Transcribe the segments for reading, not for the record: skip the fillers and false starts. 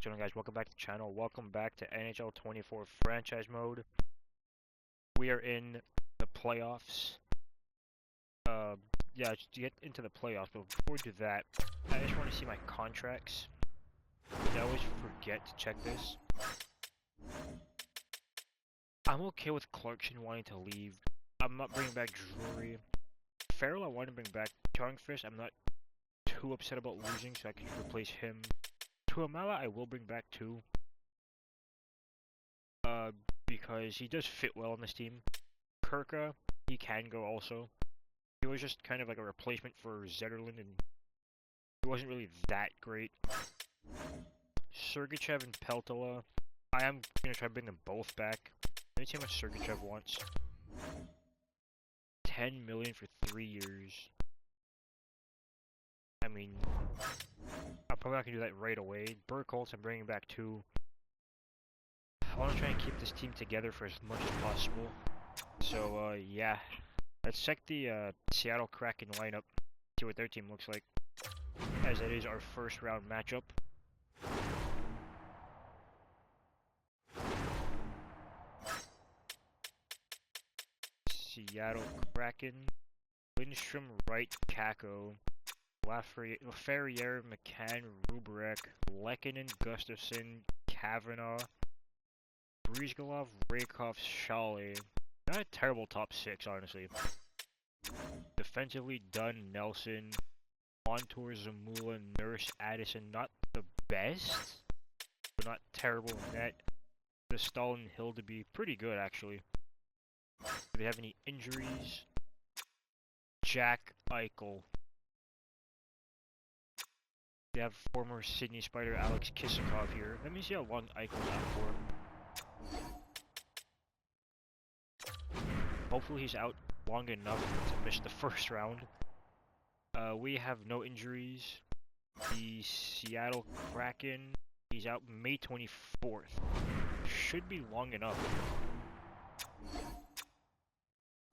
doing, guys? Welcome back to the channel. Welcome back to NHL 24 franchise mode. We are in the playoffs. Yeah, just to get into the playoffs, but before we do that, I just want to see my contracts. I always forget to check this. I'm okay with Clarkson wanting to leave. I'm not bringing back Drury. Farrell, I want to bring back. Turnfish, I'm not too upset about losing, so I can replace him. Tuamala, I will bring back too. Because he does fit well on this team. Kirka, he can go also. He was just kind of like a replacement for Zetterlund, and he wasn't really that great. Sergachev and Peltola, I am going to try to bring them both back. Let me see how much Sergachev wants. 10 million for 3 years. I mean, I'm probably not going to do that right away. Burkholz, I'm bringing back too. I want to try and keep this team together for as much as possible. So, yeah. Let's check the Seattle Kraken lineup. See what their team looks like. As it is our first round matchup. Seattle Kraken. Lindstrom, Wright, Kako. Laferriere, McCann, Rubrek, Lehkonen, Gustafsson, Kavanaugh, Brizgalov, Rakov, Shale. Not a terrible top six, honestly. Defensively, Dunn, Nelson, Montour, Zamula, Nurse, Addison. Not the best, but not terrible in net. The Stalin Hill to be pretty good, actually. Do they have any injuries? Jack Eichel. They have former Sydney Spider Alex Kisakov here. Let me see how long Eichel's out for. Hopefully he's out long enough to miss the first round. We have no injuries. The Seattle Kraken, he's out May 24th. Should be long enough.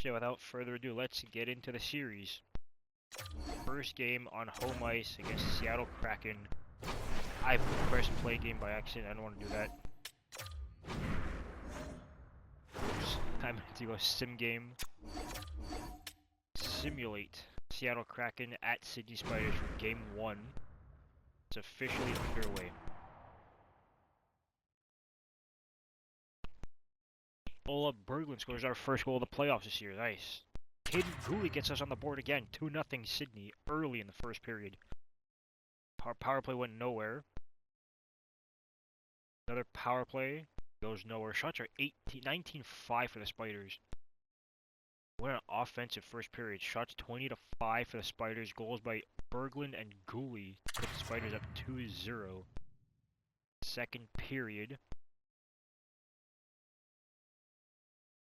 So without further ado, let's get into the series. First game on home ice against the Seattle Kraken. I pressed play game by accident. I don't want to do that. Oops. I meant to go sim game. Simulate. Seattle Kraken at Sydney Spiders for game 1. It's officially underway. Ola Berglund scores our first goal of the playoffs this year. Nice. Caden Gooley gets us on the board again. 2-0 Sydney early in the first period. Power play went nowhere. Another power play goes nowhere. Shots are 19-5 for the Spiders. What an offensive first period. Shots 20-5 for the Spiders. Goals by Berglund and Gooley put the Spiders up 2-0. Second period.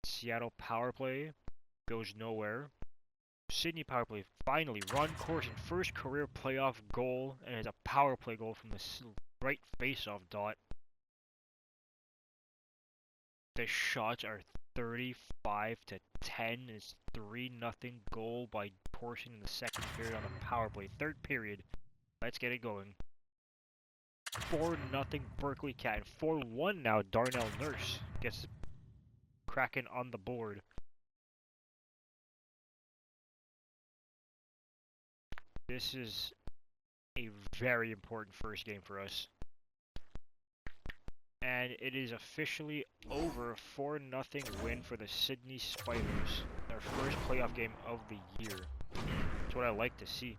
Seattle power play goes nowhere. Sydney power play finally. Ron Corson, first career playoff goal, and it's a power play goal from the right face-off dot. The shots are 35-10. It's 3-0 goal by Corson in the second period on the power play. Third period. Let's get it going. 4-0 Berkeley Cat. 4-1 now. Darnell Nurse gets Kraken on the board. This is a very important first game for us. And it is officially over. 4-0 win for the Sydney Spiders. Their first playoff game of the year. That's what I like to see.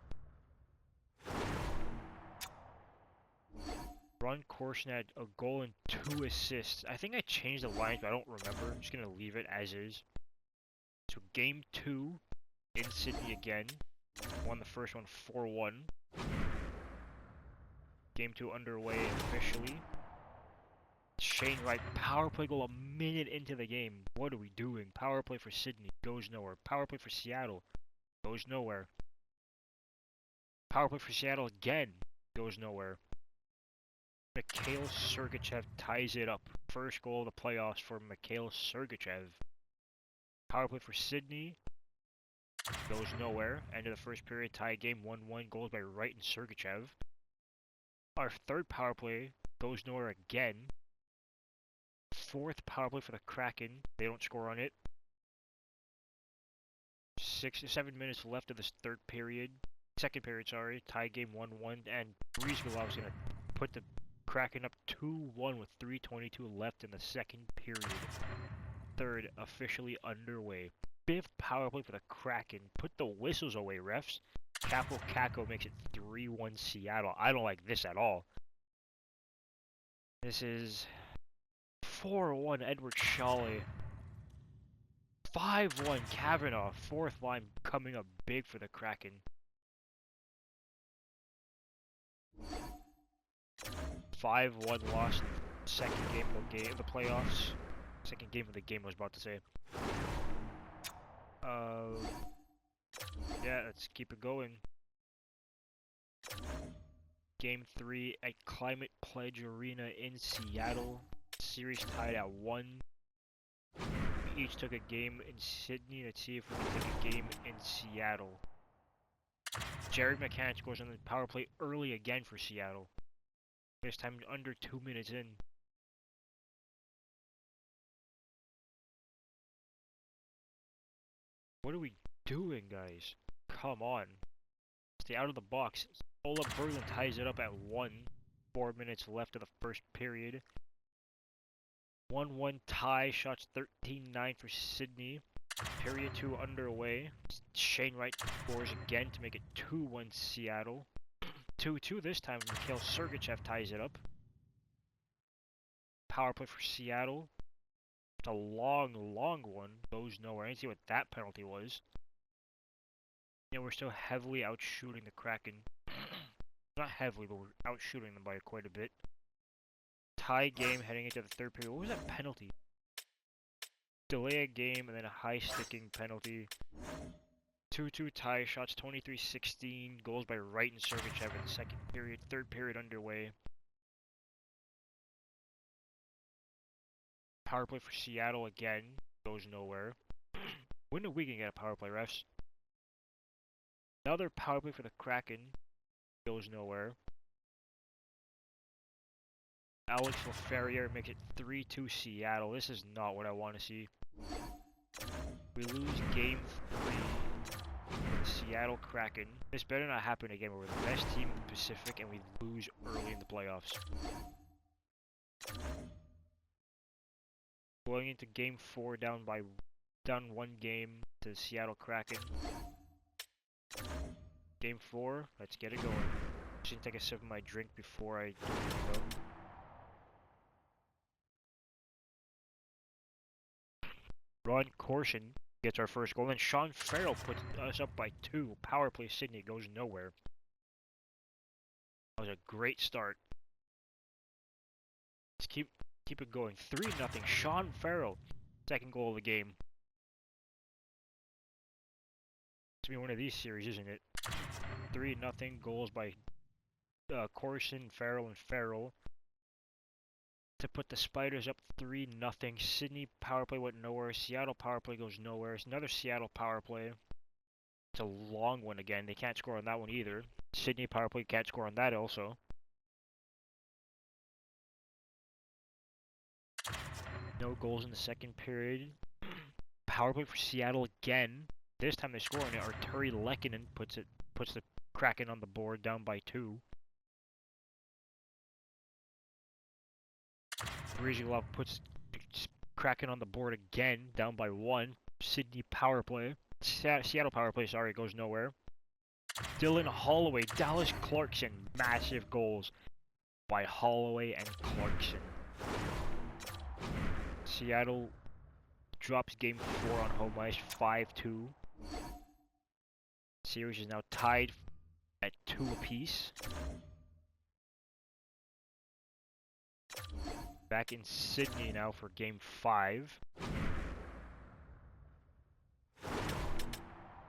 Ron Corson had a goal and 2 assists. I think I changed the lines, but I don't remember. I'm just going to leave it as is. So game 2 in Sydney again. Won the first one 4-1. Game 2 underway officially. Shane Wright, power play goal a minute into the game. What are we doing? Power play for Sydney, goes nowhere. Power play for Seattle, goes nowhere. Power play for Seattle again, goes nowhere. Mikhail Sergachev ties it up. First goal of the playoffs for Mikhail Sergachev. Power play for Sydney, goes nowhere. End of the first period, tie game 1-1. Goals by Wright and Sergachev. Our third power play goes nowhere again. Fourth power play for the Kraken. They don't score on it. 7 minutes left of this third period. Second period, sorry. Tie game 1-1, and Breezegolov's gonna put the Kraken up 2-1 with 3:22 left in the second period. Third officially underway. Fifth power play for the Kraken. Put the whistles away, refs. Capo Caco makes it 3-1 Seattle. I don't like this at all. This is 4-1 Edward Shawley. 5-1 Kavanaugh. Fourth line coming up big for the Kraken. 5-1 loss in the second game of the playoffs. Second game of the game I was about to say. Yeah, let's keep it going. Game 3 at Climate Pledge Arena in Seattle. Series tied at 1. We each took a game in Sydney. Let's see if we can take a game in Seattle. Jared McCann scores on the power play early again for Seattle. This time under 2 minutes in. What are we doing, guys? Come on. Stay out of the box. Ola Berglund ties it up at 1. 4 minutes left of the first period. 1-1 tie. Shots 13-9 for Sydney. Period 2 underway. Shane Wright scores again to make it 2-1 Seattle. 2-2 this time. Mikhail Sergachev ties it up. Power play for Seattle. It's a long one. Goes nowhere. I didn't see what that penalty was. Yeah, we're still heavily outshooting the Kraken. Not heavily, but we're outshooting them by quite a bit. Tie game heading into the third period. What was that penalty? Delay a game and then a high sticking penalty. 2-2 tie. Shots 23-16. Goals by Wright and Sergachev in the second period. Third period underway. Power play for Seattle again. Goes nowhere. When are we gonna get a power play, refs? Another power play for the Kraken. Goes nowhere. Alex LaFerriere makes it 3-2 Seattle. This is not what I want to see. We lose game 3 for the Seattle Kraken. This better not happen again. We're the best team in the Pacific and we lose early in the playoffs. Going into game 4 down 1 game to the Seattle Kraken. Game 4, let's get it going. Just take a sip of my drink before I do it. Ron Corson gets our first goal, and Sean Farrell puts us up by 2. Power play Sydney goes nowhere. That was a great start. Let's keep it going. 3-0. Sean Farrell, second goal of the game. It's gonna be one of these series, isn't it? 3-0 goals by Corson, Farrell, and Farrell to put the Spiders up 3-0. Sydney power play went nowhere. Seattle power play goes nowhere. It's another Seattle power play. It's a long one again. They can't score on that one either. Sydney power play can't score on that also. No goals in the second period. Power play for Seattle again. This time they score on it. Arturi Lehkonen puts the Kraken on the board, down by 2. Breezegolov puts Kraken on the board again, down by 1. Sydney power play. Seattle power play, sorry, goes nowhere. Dylan Holloway, Dallas Clarkson, massive goals by Holloway and Clarkson. Seattle drops game 4 on home ice, 5-2. Series is now tied at 2 apiece. Back in Sydney now for game 5.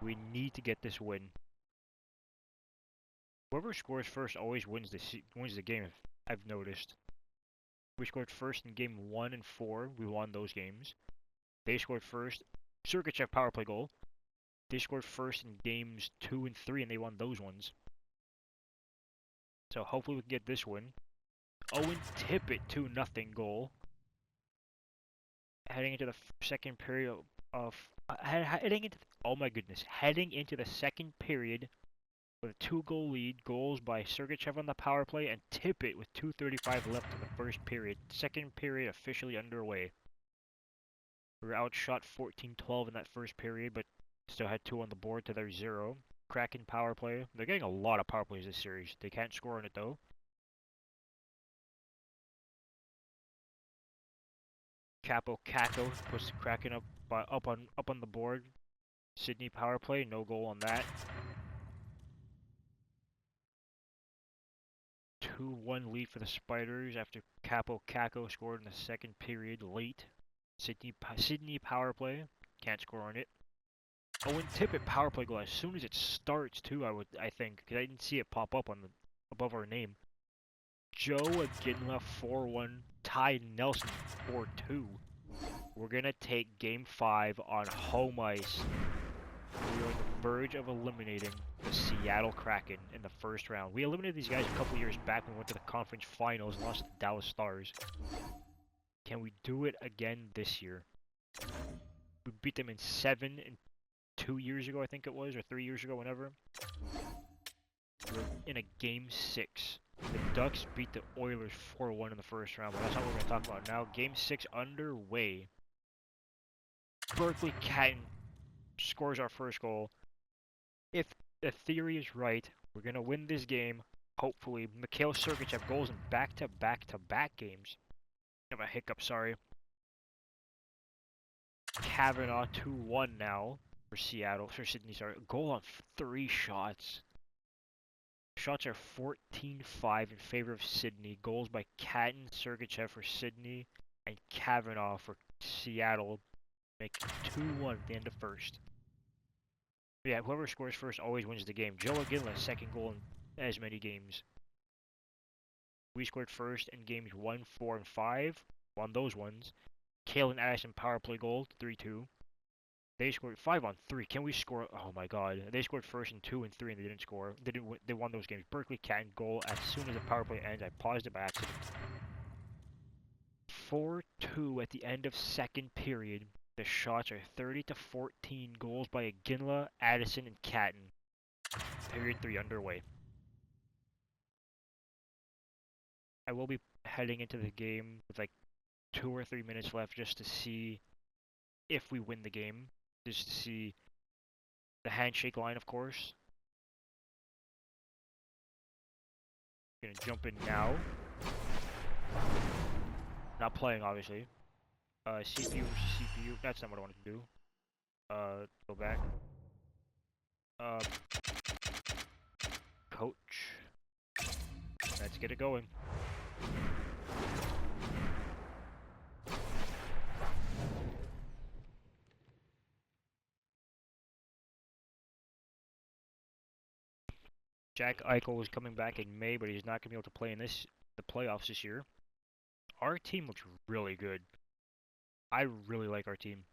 We need to get this win. Whoever scores first always wins the game, I've noticed. We scored first in game 1 and 4. We won those games. They scored first. Sergachev power play goal. They scored first in games 2 and 3 and they won those ones. So hopefully we can get this win. Owen Tippett 2-0 goal. Heading into the second period of heading into oh my goodness, heading into the second period with a 2-goal lead. Goals by Sergachev on the power play and Tippett with 2:35 left in the first period. Second period officially underway. We were outshot 14-12 in that first period, but still had 2 on the board to their 0. Kraken power play. They're getting a lot of power plays this series. They can't score on it though. Capo Caco puts the Kraken up on the board. Sydney power play, no goal on that. 2-1 lead for the Spiders after Capo Caco scored in the second period late. Sydney power play, can't score on it. Owen Tippett power play goal as soon as it starts too. I think because I didn't see it pop up on the above our name. Joe Aginla 4-1. Ty Nelson 4-2. We're gonna take Game 5 on home ice. We are on the verge of eliminating the Seattle Kraken in the first round. We eliminated these guys a couple years back when we went to the conference finals and lost to the Dallas Stars. Can we do it again this year? We beat them in 7 and 2 years ago, I think it was, or 3 years ago, whenever. We're in a Game 6. The Ducks beat the Oilers 4-1 in the first round, but that's not what we're going to talk about now. Game 6 underway. Berkeley Catton scores our first goal. If the theory is right, we're going to win this game. Hopefully, Mikhail Sergachev goals in back-to-back games. I have a hiccup, sorry. Kavanaugh 2-1 now for Sydney, sorry. Goal on 3 shots. Shots are 14-5 in favor of Sydney. Goals by Catton, Sergachev for Sydney, and Kavanaugh for Seattle. Make 2-1 at the end of first. Yeah, whoever scores first always wins the game. Joe Aginla's second goal in as many games. We scored first in games 1, 4, and 5. Won those ones. Kalen Addison power play goal, 3-2. They scored 5 on 3. Can we score? Oh my god. They scored first in 2 and 3 and they didn't score. They won those games. Berkeley Catton goal as soon as the power play ends. I paused it by accident. 4-2 at the end of second period. The shots are 30-14. Goals by Aginla, Addison, and Catton. Period 3 underway. I will be heading into the game with like 2 or 3 minutes left just to see if we win the game. Just to see the handshake line, of course. Gonna jump in now. Not playing, obviously. CPU versus CPU. That's not what I wanted to do. Go back. Coach. Let's get it going. Jack Eichel is coming back in May, but he's not going to be able to play in the playoffs this year. Our team looks really good. I really like our team.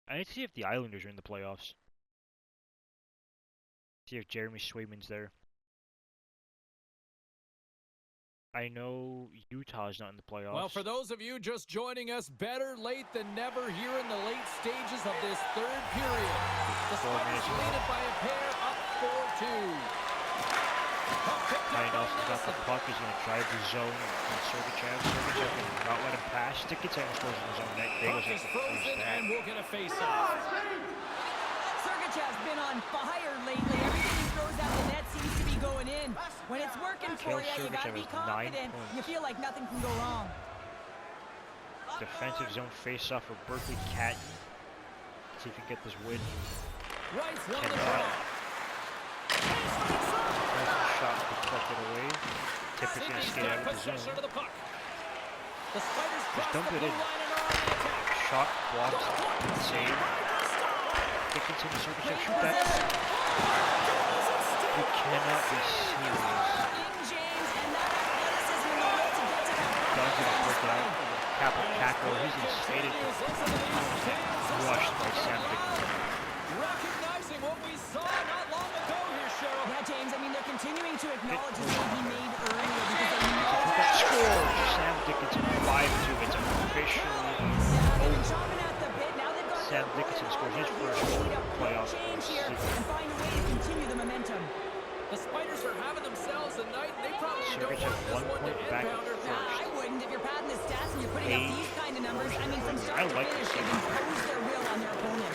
I need to see if the Islanders are in the playoffs. See if Jeremy Swayman's there. I know Utah's not in the playoffs. Well, for those of you just joining us, better late than never here in the late stages of this third period. The Spiders leaded by a pair up 4-2. Ty Nelson's got the puck. He's going to drive the zone on Sergachev. Sergachev will not let him pass. Stick it to him, scores in the zone. That goes is frozen and we'll get a face-off. Sergachev's been on fire lately. Everything he throws out the net seems to be going in. When it's working for you, you gotta be confident. You feel like nothing can go wrong. Defensive zone face-off for Berkeley Catton. Let's see if he can get this win. Rice won the draw. Shot deflected away. Tipper's going to skate out of the zone. Just dump it in. Shot blocks. Save. Dickinson, Sergachev, shoot that. You cannot be serious. Does it work out? Capo Caco, he's skated. Rushed by Sam Dickinson. Recognizing what we saw not long ago here, Cheryl. Yeah, James, I mean, they're continuing to acknowledge the move he made earlier because they know Score! Sam Dickinson 5-2. It's officially they've been over. chomping at the bit. Now they've got Sam Dickinson scores his first playoff change here season. and find a way to continue the momentum. The Spiders are having themselves a night, and they probably don't Sergachev want this 1 one to point end, back Pounder. I wouldn't if you're padding the stats and you're putting up these kind of numbers. I mean, from start to like finish, this. they've imposed their will on their opponent.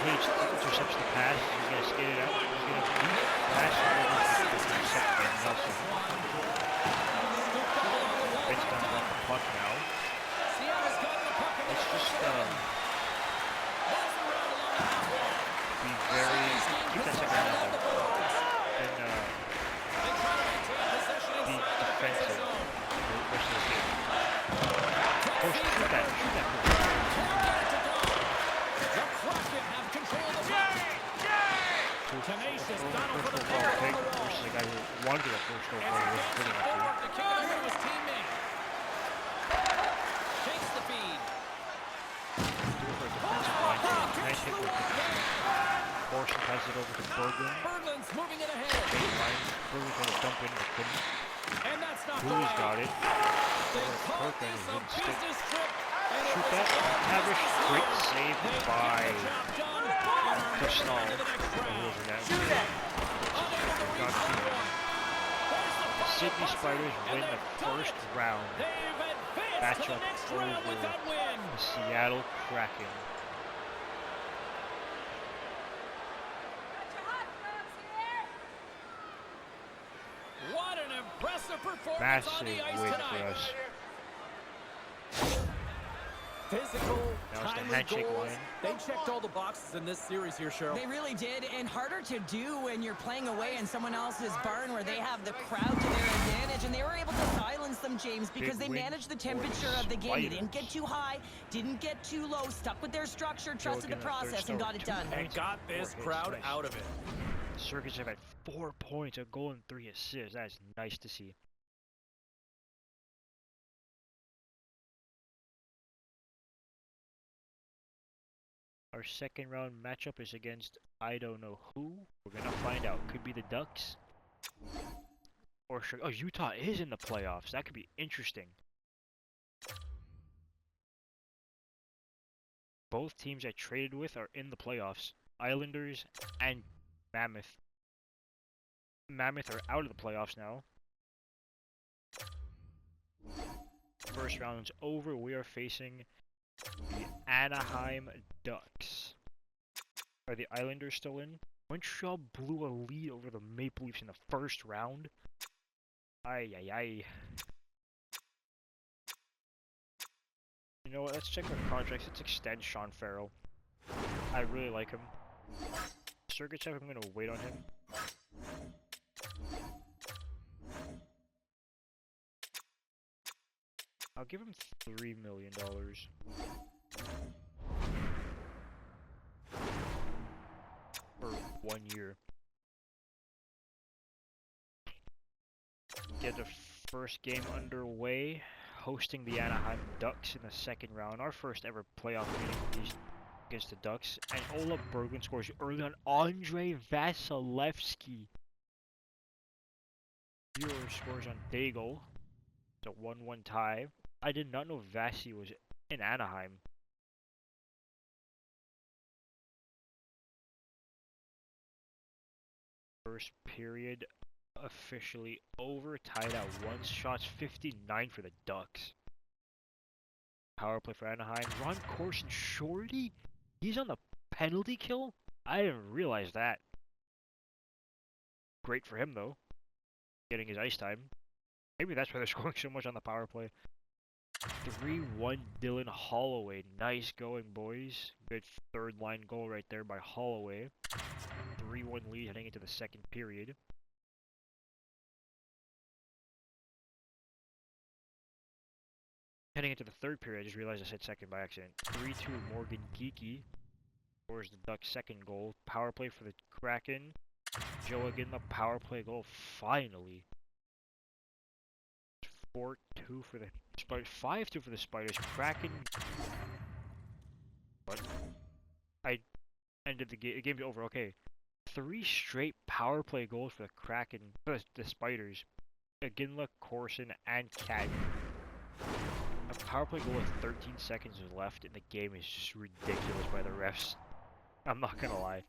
Page intercepts the pass. He's going to skate it out. He's going to beat pass over to Nelson. Vince Dunn got the puck now. Let's just be very... Keep that second round though. And be defensive for the rest of the game. Oh, shoot that. Shoot that. Tenacious First battle for the overall puck pick on the roll. versus the guy who wanted a first overall was pretty much Forward to kick it out to his teammate. Takes the feed. do it for a defensive line. Nice hit with Borson passes it over to Berglund. Berglund's moving it ahead. Big line. Berglund trying to dump in, but couldn't. And that's not Blues got it. They call Kirk and this a didn't stick. business trip. And Shoot it that. was Tavish. Great save They by get the job done and are Kristall. moving into the next round. Who was in that? Shoot it! Unable to Got reach to the one. There's the The final Sydney buzzer, Spiders and win the they've done first it. round. They've advanced Match to the up next round with over that win. the Seattle Kraken. What an impressive performance on Massive the ice win tonight. for us. Physical, Now it's the timely handshake goals. line. They checked all the boxes in this series here, Cheryl. They really did, and harder to do when you're playing away in someone else's barn where they have the crowd to their advantage, and they were able to silence them, James, because they win managed the for temperature the of the game. They didn't get Spiders. too high, didn't get too low, stuck with their structure, trusted the getting a third process, and star got it with done. 2 And points. got this 4 hits. crowd Nice. out of it. Sergachev had 4 points, a goal and 3 assists. That's nice to see. Our second round matchup is against I don't know who. We're gonna find out. Could be the Ducks. Or oh, Utah is in the playoffs. That could be interesting. Both teams I traded with are in the playoffs. Islanders and Mammoth. Mammoth are out of the playoffs now. First round's over. We are facing the Anaheim Ducks. Are the Islanders still in? Montreal blew a lead over the Maple Leafs in the first round. Ay, ay, ay. You know what? Let's check our contracts. Let's extend Sean Farrell. I really like him. Sergachev, I'm going to wait on him. I'll give him $3 million. For 1 year. Get the first game underway. Hosting the Anaheim Ducks in the second round. Our first ever playoff meeting against the Ducks. And Ola Berglund scores early on Andrei Vasilevsky. Bueller scores on Daigle. It's a 1-1 tie. I did not know Vasi was in Anaheim. First period officially over. Tied at 1. Shots 59 for the Ducks. Power play for Anaheim. Ron Corson Shorty? He's on the penalty kill? I didn't realize that. Great for him though. Getting his ice time. Maybe that's why they're scoring so much on the power play. 3-1 Dylan Holloway. Nice going, boys. Good third line goal right there by Holloway. 3-1 lead heading into the second period. Heading into the third period, I just realized I said second by accident. 3-2 Morgan Geekie. Scores the Ducks' second goal. Power play for the Kraken. Joe again, the power play goal. Finally. 4-2 for the Spiders. 5-2 for the Spiders. Kraken. What? I ended the game. The game's over. Okay. 3 straight power play goals for the Kraken, the Spiders. Ginla, Corson, and Cat. A power play goal with 13 seconds left in the game is just ridiculous by the refs. I'm not gonna lie.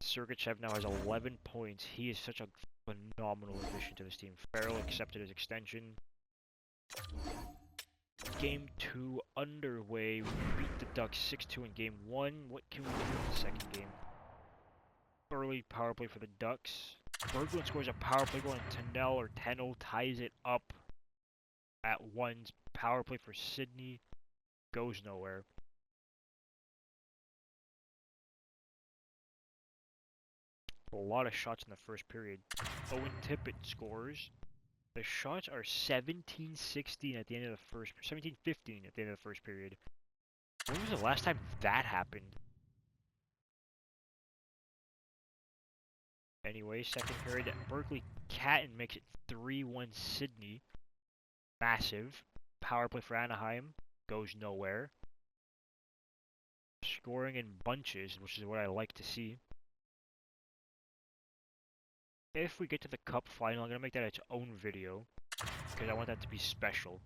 Sergachev now has 11 points. He is such a phenomenal addition to this team. Farrell accepted his extension. Game 2 underway. We beat the Ducks 6-2 in Game 1. What can we do in the second game? Early power play for the Ducks. Berglund scores a power play goal, and Tennell or Tenno ties it up at 1. Power play for Sydney goes nowhere. A lot of shots in the first period. Owen Tippett scores. The shots are 17-16 at the end of the first, 17-15 at the end of the first period. When was the last time that happened? Anyway, second period, Berkeley Catton makes it 3-1 Sydney. Massive. Power play for Anaheim goes nowhere. Scoring in bunches, which is what I like to see. If we get to the Cup final, I'm going to make that its own video, because I want that to be special.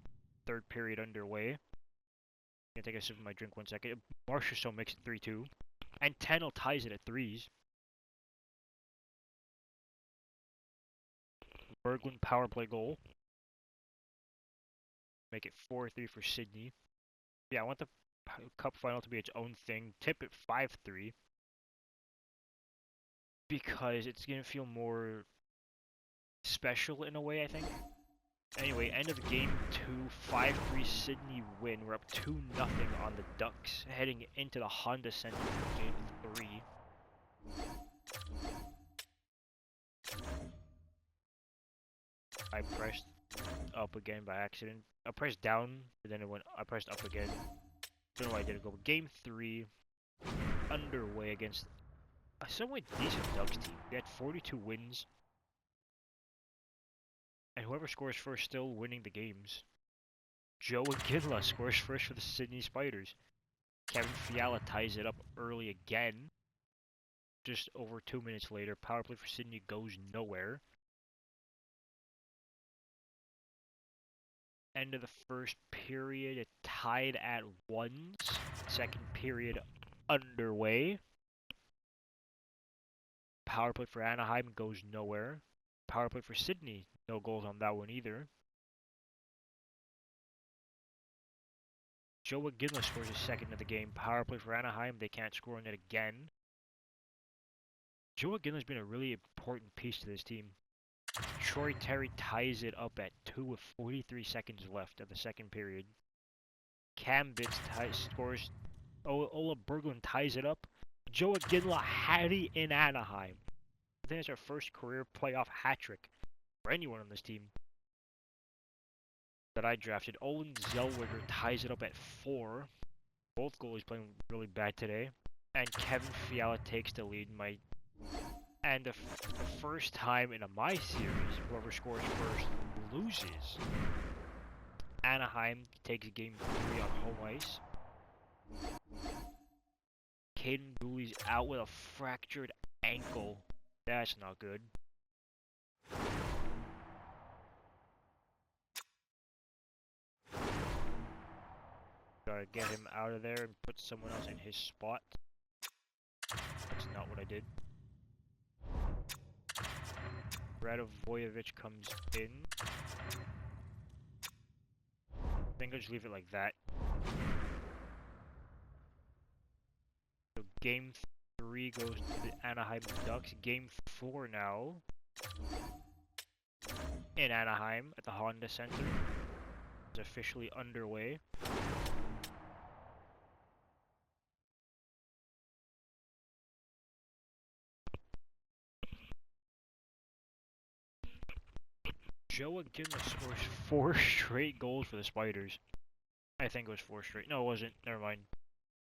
Third period underway. I'm going to take a sip of my drink 1 second. Marchessault makes it 3-2. And Tennell ties it at 3s. Berglund power play goal. Make it 4-3 for Sydney. Yeah, I want the Cup final to be its own thing. Tip it 5-3. Because it's going to feel more special in a way, I think. Anyway, end of game 2, 5-3 Sydney win. We're up 2-0 on the Ducks, heading into the Honda Center for game 3. I pressed up again by accident. I pressed down, and then I pressed up again. Don't know why I didn't go. Game 3, underway against a somewhat decent Ducks team. We had 42 wins. And whoever scores first still winning the games. Joe Ginla scores first for the Sydney Spiders. Kevin Fiala ties it up early again. Just over 2 minutes later, power play for Sydney goes nowhere. End of the first period, it tied at 1. Second period underway. Power play for Anaheim goes nowhere. Power play for Sydney, no goals on that one either. Joe Ginla scores his second of the game. Power play for Anaheim, they can't score on it again. Joe Ginla's been a really important piece to this team. Troy Terry ties it up at 2 with 43 seconds left of the second period. Cam Bitts scores. Ola Berglund ties it up. Joe Ginla had it in Anaheim. I think it's our first career playoff hat trick for anyone on this team that I drafted. Olin Zellweger ties it up at 4. Both goalies playing really bad today. And Kevin Fiala takes the lead. And the first time in my series, whoever scores first loses. Anaheim takes game 3 on home ice. Caden Dooley's out with a fractured ankle. That's not good. Gotta get him out of there and put someone else in his spot. That's not what I did. Radovojevic comes in. I think I'll just leave it like that. So game 3 goes to the Anaheim Ducks. Game 4 now in Anaheim at the Honda Center is officially underway. Joe Ginla scores 4 straight goals for the Spiders. I think it was 4 straight. No, it wasn't. Never mind.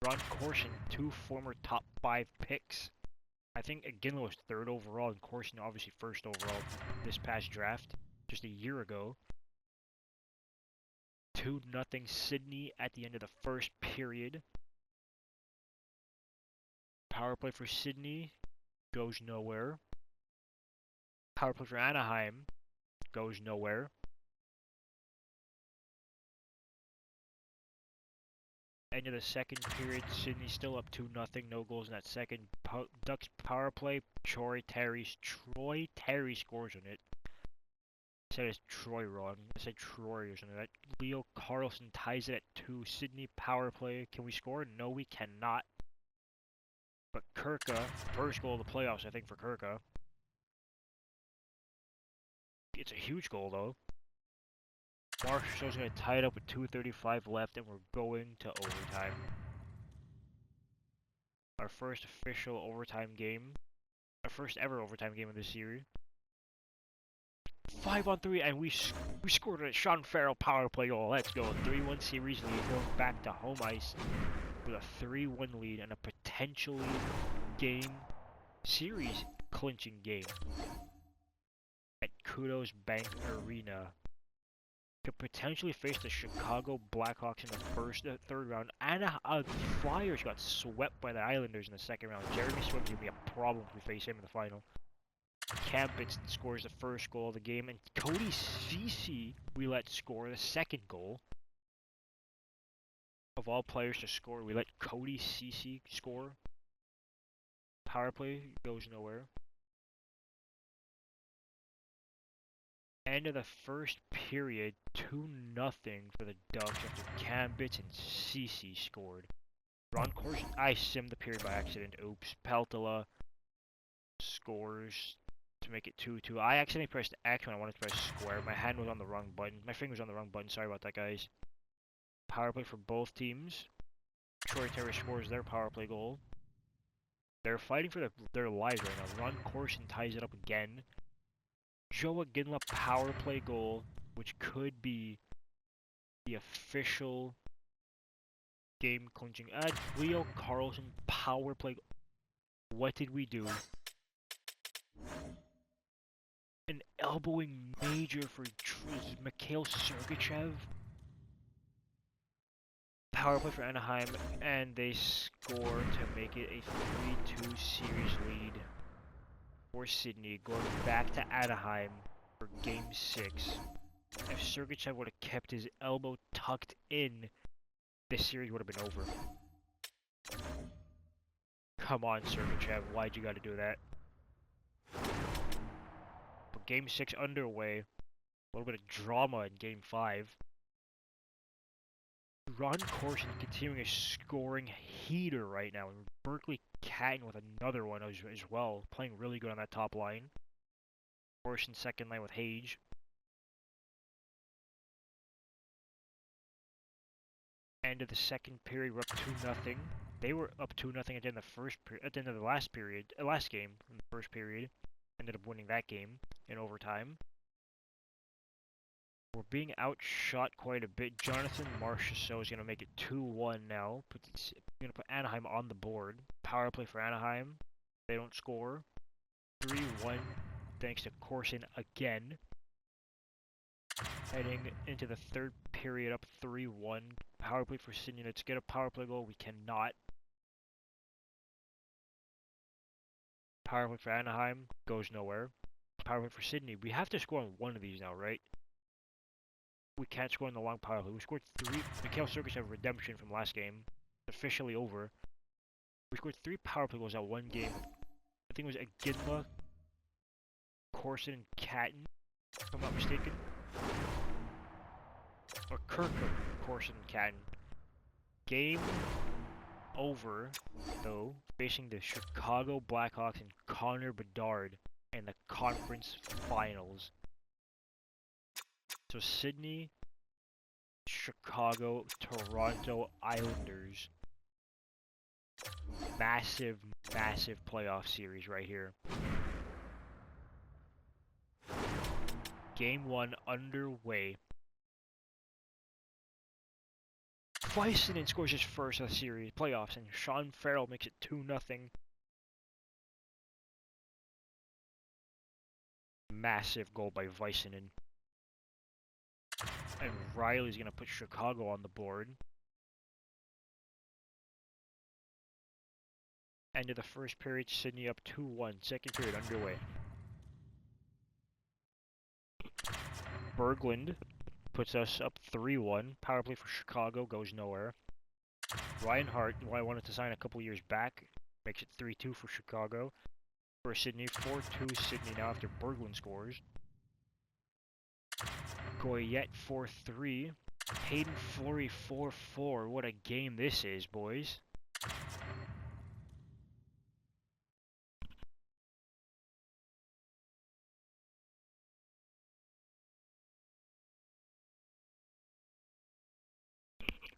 Ron Corson, 2 former top 5 picks. I think Ginla was 3rd overall, and Corson obviously 1st overall this past draft, just a year ago. 2-0 Sydney at the end of the first period. Power play for Sydney. goes nowhere. Power play for Anaheim goes nowhere. End of the second period, Sydney still up 2-0, no goals in that second. Ducks power play, Troy Terry scores on it. I said it's Troy wrong. I said Troy or something like that. Leo Carlson ties it at 2. Sydney power play. Can we score? No, we cannot. But Kirka, first goal of the playoffs, I think, for Kirka. It's a huge goal, though. Marshall's going to tie it up with 2:35 left, and we're going to overtime. Our first official overtime game. Our first ever overtime game of this series. 5-on-3, and we scored a Sean Farrell power play goal. Let's go. 3-1 series lead, going back to home ice with a 3-1 lead and a potentially series clinching game at Kudos Bank Arena. Could potentially face the Chicago Blackhawks in the third round, and the Flyers got swept by the Islanders in the second round. Jeremy Swim's gonna be a problem if we face him in the final. Cam Bitson scores the first goal of the game, and Cody Ceci we let score the second goal. Of all players to score, we let Cody Ceci score. Power play goes nowhere. End of the first period, 2-0 for the Ducks after Cam Bitson and Ceci scored. Ron Corson, I simmed the period by accident. Oops. Peltola scores to make it 2-2. I accidentally pressed X when I wanted to press square. My hand was on the wrong button. My finger was on the wrong button. Sorry about that, guys. Power play for both teams. Troy Terry scores their power play goal. They're fighting for their lives right now. Ron Corson ties it up again. Joe Ginla power play goal, which could be the official game clinching. Leo Carlson power play. What did we do? An elbowing major for Mikhail Sergachev. Power play for Anaheim, and they score to make it a 3-2 series lead for Sydney, going back to Anaheim for Game 6. If Sergachev would have kept his elbow tucked in, this series would have been over. Come on, Sergachev, why'd you gotta do that? But Game 6 underway, a little bit of drama in Game 5. Ron Corson continuing a scoring heater right now, and Berkeley Catton with another one as well, playing really good on that top line. Corson second line with Hage. End of the second period, we're up 2-0. They were up 2-0 at the end of the last game in the first period. Ended up winning that game in overtime. We're being outshot quite a bit. Jonathan Marchessault is going to make it 2-1 now. Going to put Anaheim on the board. Power play for Anaheim. They don't score. 3-1 thanks to Corson again. Heading into the third period up 3-1. Power play for Sydney. Let's get a power play goal. We cannot. Power play for Anaheim. Goes nowhere. Power play for Sydney. We have to score on one of these now, right? We can't score in the long power play. We scored 3. Mikhail Sergachev redemption from last game. Officially over. We scored 3 power play goals at one game. I think it was Agidla, Corson, and Catton, if I'm not mistaken. Or Kirk, Corson, and Catton. Game over, though, facing the Chicago Blackhawks and Connor Bedard in the conference finals. So Sydney, Chicago, Toronto Islanders. Massive, massive playoff series right here. Game 1 underway. Väisänen scores his first of the series playoffs, and Sean Farrell makes it 2-0. Massive goal by Väisänen. And Riley's going to put Chicago on the board. End of the first period, Sydney up 2-1. Second period underway. Berglund puts us up 3-1. Power play for Chicago goes nowhere. Reinhardt, who I wanted to sign a couple years back, makes it 3-2 for Chicago. For Sydney, 4-2 Sydney now after Berglund scores. Goyette 4-3. Hayden Fleury 4-4. What a game this is, boys.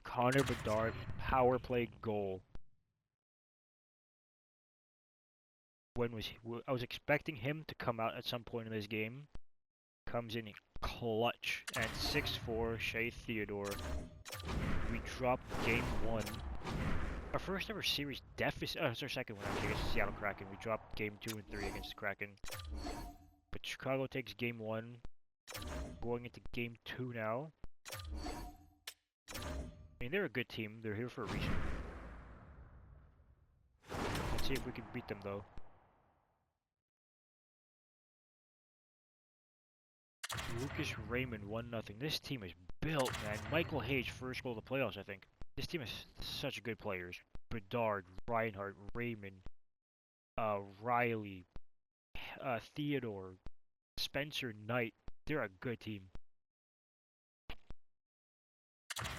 Connor Bedard power play goal. I was expecting him to come out at some point in this game. Comes in clutch and 6-4 Shea Theodore. We dropped game 1. Our first ever series deficit. It's our second one actually against the Seattle Kraken. We dropped game 2 and 3 against the Kraken. But Chicago takes game 1. Going into game 2 now. I mean, they're a good team. They're here for a reason. Let's see if we can beat them, though. Lucas Raymond 1-0. This team is built, man. Michael Hayes, first goal of the playoffs, I think. This team has such good players. Bedard, Reinhardt, Raymond, Riley, Theodore, Spencer Knight. They're a good team.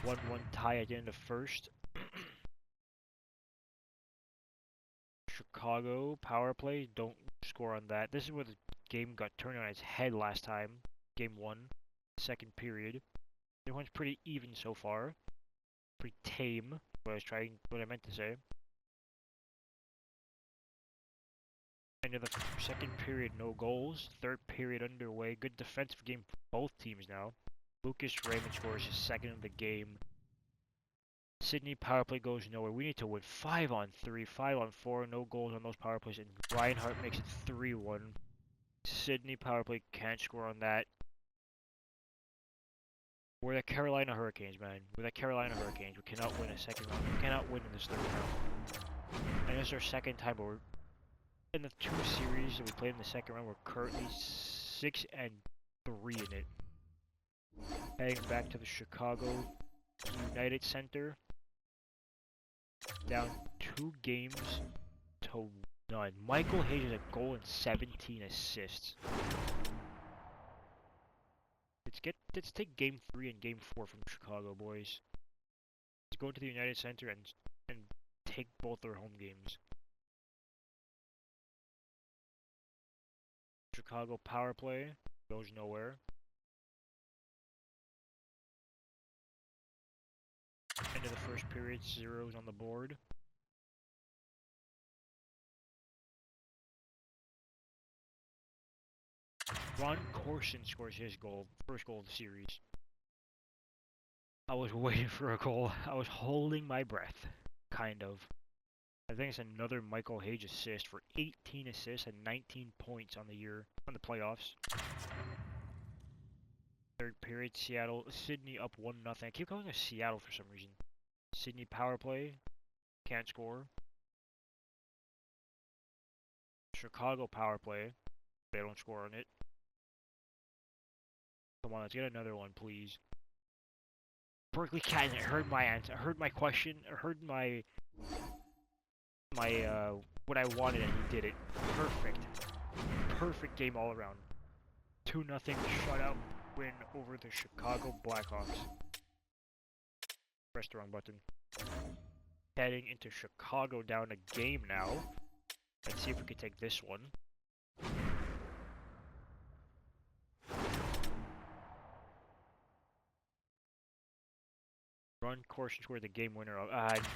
1-1 tie at the end of first. Chicago power play, don't score on that. This is where the game got turned on its head last time. Game 1, second period. Everyone's pretty even so far. Pretty tame, what I meant to say. End of the second period, no goals. Third period underway. Good defensive game for both teams now. Lucas Raymond scores his second of the game. Sydney power play goes nowhere. We need to win 5-on-3, 5-on-4. No goals on those power plays. And Reinhardt makes it 3-1. Sydney power play can't score on that. We're the Carolina Hurricanes, man. We're the Carolina Hurricanes. We cannot win a second round. We cannot win in this third round. And it's our second time, but we're in the 2 series that we played in the second round. We're currently 6-3 in it. Heading back to the Chicago United Center. Down 2 games to none. Michael Hayes has a goal and 17 assists. Let's take game 3 and game 4 from Chicago, boys. Let's go to the United Center and take both their home games. Chicago power play goes nowhere. End of the first period, 0s on the board. Ron Corson scores his goal, first goal of the series. I was waiting for a goal. I was holding my breath, kind of. I think it's another Michael Hayes assist for 18 assists and 19 points on the year, on the playoffs. Third period, Sydney up 1-0. I keep calling it Seattle for some reason. Sydney power play, can't score. Chicago power play, they don't score on it. Come on, let's get another one, please. Berkeley Cat heard my answer, heard my question, heard my what I wanted, and he did it. Perfect. Perfect game all around. 2-0 shutout win over the Chicago Blackhawks. Press the wrong button. Heading into Chicago down a game now. Let's see if we can take this one. Ron Corson scored the game winner.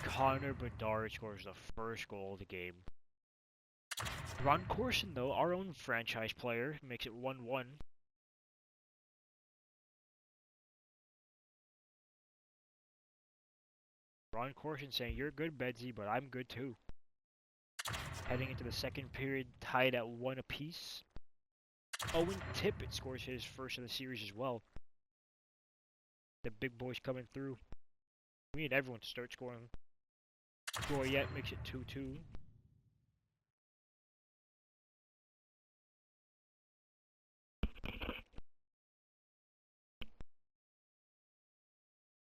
Connor Bedard scores the first goal of the game. Ron Corson, though, our own franchise player, makes it 1-1. Ron Corson saying, "You're good, Bedsy, but I'm good too." Heading into the second period, tied at 1 apiece. Owen Tippett scores his first of the series as well. The big boys coming through. We need everyone to start scoring. Goyette makes it 2-2.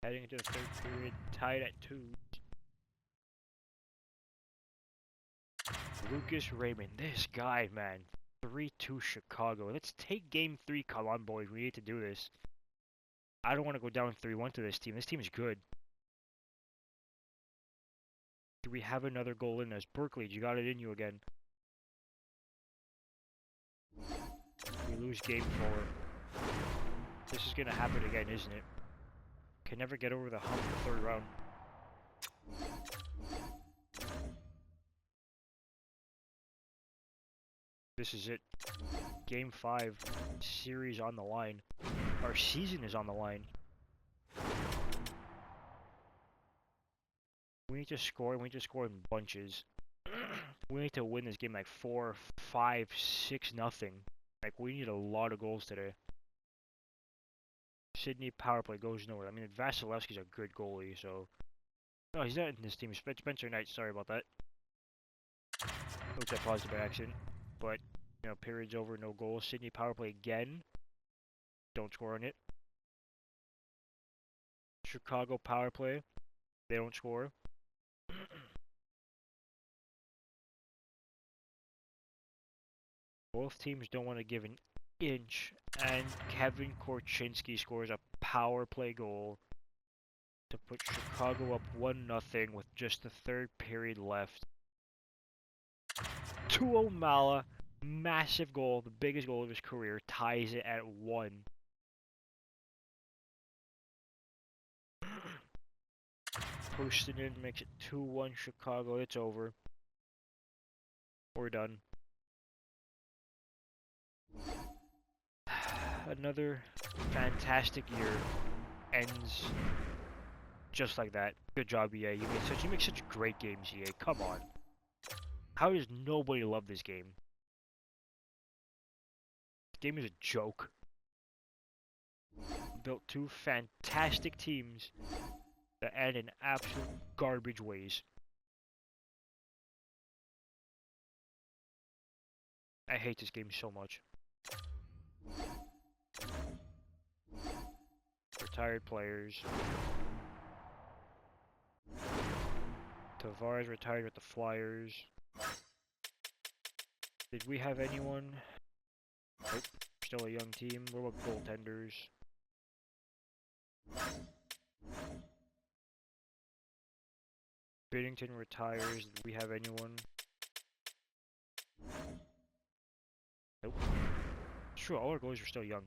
Heading into the third period, tied at 2. Lucas Raymond, this guy, man. 3-2 Chicago. Let's take game 3. Come on, boys. We need to do this. I don't want to go down 3-1 to this team. This team is good. Do we have another goal in us? Berkeley, you got it in you again. We lose game 4. This is going to happen again, isn't it? Can never get over the hump in the third round. This is it. Game 5. Series on the line. Our season is on the line. We need to score, and we need to score in bunches. We need to win this game like 4, 5, 6 nothing. Like, we need a lot of goals today. Sydney power play goes nowhere. I mean, Vasilevsky's a good goalie, so... No, he's not in this team. Spencer Knight, sorry about that. Oops, I paused it by accident. But, you know, period's over, no goals. Sydney power play again. Don't score on it. Chicago power play. They don't score. Both teams don't want to give an inch, and Kevin Korchinski scores a power play goal to put Chicago up 1-0 with just the third period left. To O'Mala, massive goal, the biggest goal of his career, ties it at 1. Posted in, makes it 2-1 Chicago. It's over. We're done. Another fantastic year ends just like that. Good job, EA. You make such great games, EA. Come on. How does nobody love this game? This game is a joke. Built 2 fantastic teams that end in absolute garbage ways. I hate this game so much. Retired players. Tavares retired with the Flyers. Did we have anyone? Nope. Still a young team. What about goaltenders? Biddington retires. Did we have anyone? Nope. It's true, all our goalies are still young.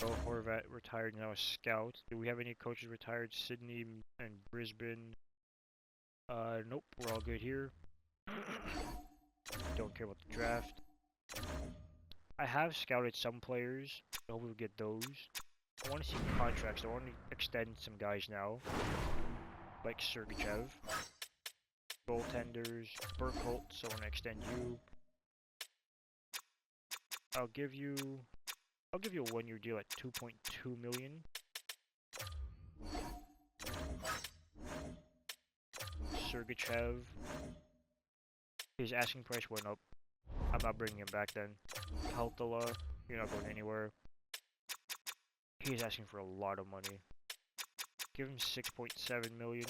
Oh, Horvat retired, now a scout. Do we have any coaches retired? Sydney and Brisbane. Nope, we're all good here. Don't care about the draft. I have scouted some players. I hope we'll get those. I want to see contracts. I want to extend some guys now. Like Sergachev. Goaltenders. Burkholt, so I want to extend you. I'll give you a 1-year deal at $2.2 million. Sergachev. His asking price went up. I'm not bringing him back then. Peltola, you're not going anywhere. He's asking for a lot of money. Give him $6.7 million.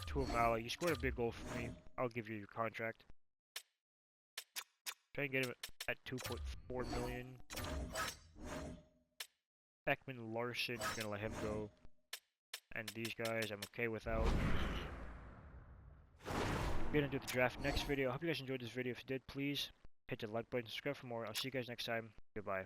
To O'Mala, you scored a big goal for me. I'll give you your contract. Try and get him at $2.4 million. Ekman Larson, gonna let him go. And these guys, I'm okay without. We're gonna do the draft next video. I hope you guys enjoyed this video. If you did, please hit the like button, subscribe for more. I'll see you guys next time. Goodbye.